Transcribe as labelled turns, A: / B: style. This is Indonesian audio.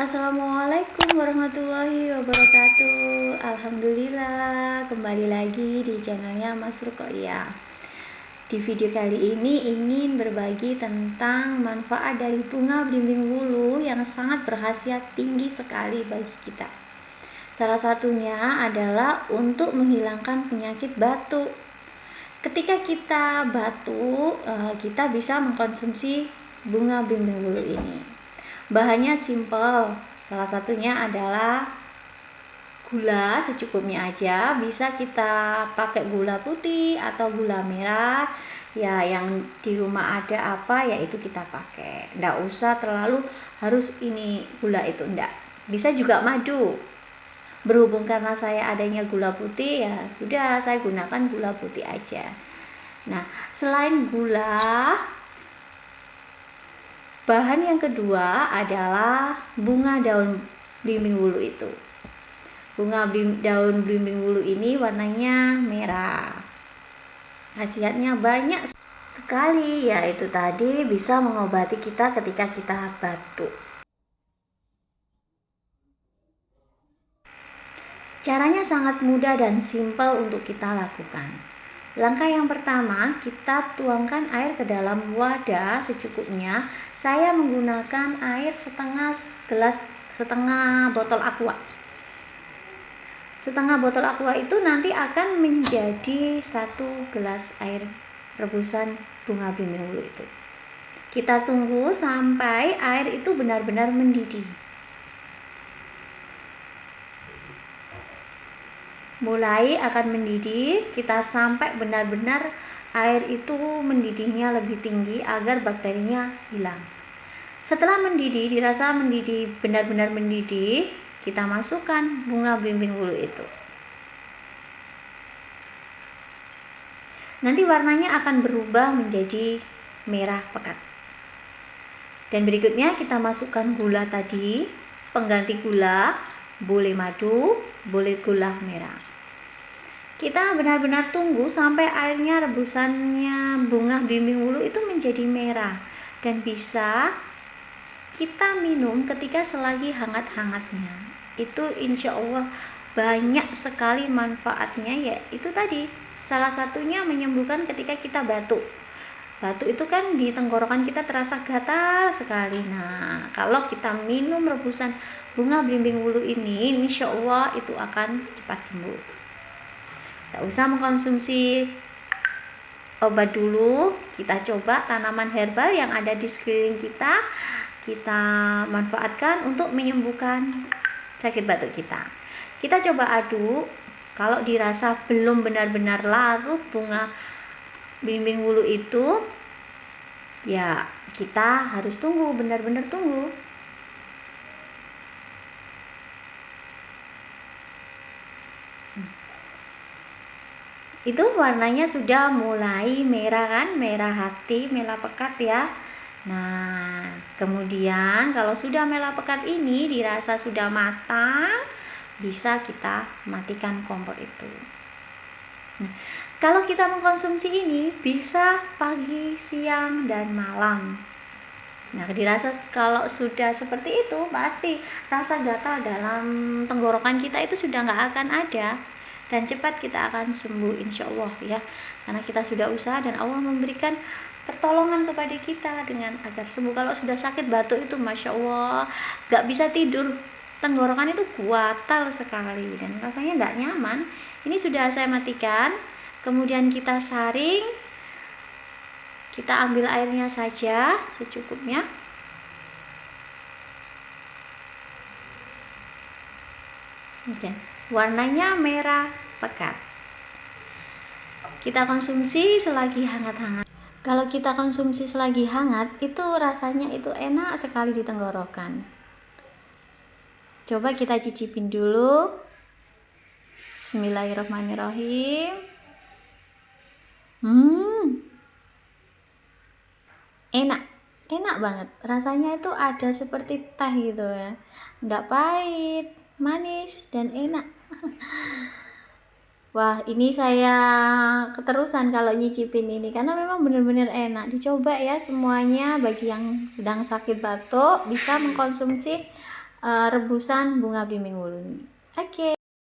A: Assalamualaikum warahmatullahi wabarakatuh. Alhamdulillah, kembali lagi di channelnya Mas Rukoya. Di video kali ini ingin berbagi tentang manfaat dari bunga belimbing wulu yang sangat berkhasiat tinggi sekali bagi kita. Salah satunya adalah untuk menghilangkan penyakit batuk. Ketika kita batuk, kita bisa mengkonsumsi bunga belimbing wulu ini. Bahannya simple, salah satunya adalah gula secukupnya aja. Bisa kita pakai gula putih atau gula merah, ya yang di rumah ada apa ya itu kita pakai. Nggak usah terlalu harus ini gula itu, enggak. Bisa juga madu. Berhubung karena saya adanya gula putih, ya sudah saya gunakan gula putih aja. Nah, selain gula, bahan yang kedua adalah bunga daun belimbing wulu itu. Bunga daun belimbing wulu ini warnanya merah. Khasiatnya banyak sekali, yaitu tadi bisa mengobati kita ketika kita batuk. Caranya sangat mudah dan simpel untuk kita lakukan. Langkah yang pertama, kita tuangkan air ke dalam wadah secukupnya. Saya menggunakan air setengah botol aqua. Setengah botol aqua itu nanti akan menjadi 1 gelas air rebusan bunga belimbing wulu itu. Kita tunggu sampai air itu benar-benar mendidih. Mulai akan mendidih, kita sampai benar-benar air itu mendidihnya lebih tinggi agar bakterinya hilang. Setelah mendidih, dirasa mendidih, benar-benar mendidih, kita masukkan bunga belimbing wulu itu. Nanti warnanya akan berubah menjadi merah pekat. Dan berikutnya kita masukkan gula tadi, pengganti gula, boleh madu, boleh gula merah. Kita benar-benar tunggu sampai airnya rebusannya bunga belimbing wulu itu menjadi merah, dan bisa kita minum ketika selagi hangat-hangatnya. Itu insya Allah banyak sekali manfaatnya, yaitu tadi salah satunya menyembuhkan ketika kita batuk. Batuk itu kan di tenggorokan kita terasa gatal sekali. Nah, kalau kita minum rebusan bunga belimbing wulu ini, insya Allah itu akan cepat sembuh. Tak usah mengkonsumsi obat dulu, kita coba tanaman herbal yang ada di sekeliling kita manfaatkan untuk menyembuhkan sakit batuk kita. Kita coba aduk, kalau dirasa belum benar-benar larut bunga belimbing wulu itu, ya kita harus tunggu, benar-benar tunggu. Itu warnanya sudah mulai merah kan, merah hati, merah pekat ya. Nah, kemudian kalau sudah merah pekat ini dirasa sudah matang, bisa kita matikan kompor itu. Nah, kalau kita mengkonsumsi ini bisa pagi, siang, dan malam. Nah, dirasa kalau sudah seperti itu, pasti rasa gatal dalam tenggorokan kita itu sudah nggak akan ada, dan cepat kita akan sembuh insya Allah ya, karena kita sudah usaha dan Allah memberikan pertolongan kepada kita dengan agar sembuh. Kalau sudah sakit batuk itu Masya Allah nggak bisa tidur, tenggorokan itu gatal sekali dan rasanya nggak nyaman. Ini sudah saya matikan, kemudian kita saring, kita ambil airnya saja secukupnya. Oke, warnanya merah pekat. Kita konsumsi selagi hangat-hangat. Kalau kita konsumsi selagi hangat, itu rasanya itu enak sekali di tenggorokan. Coba kita cicipin dulu. Bismillahirrahmanirrahim. Enak banget. Rasanya itu ada seperti teh gitu ya. Nggak pahit, manis, dan enak. Wah, ini saya keterusan kalau nyicipin ini karena memang benar-benar enak. Dicoba ya semuanya, bagi yang sedang sakit batuk bisa mengkonsumsi rebusan bunga belimbing wulung. Oke.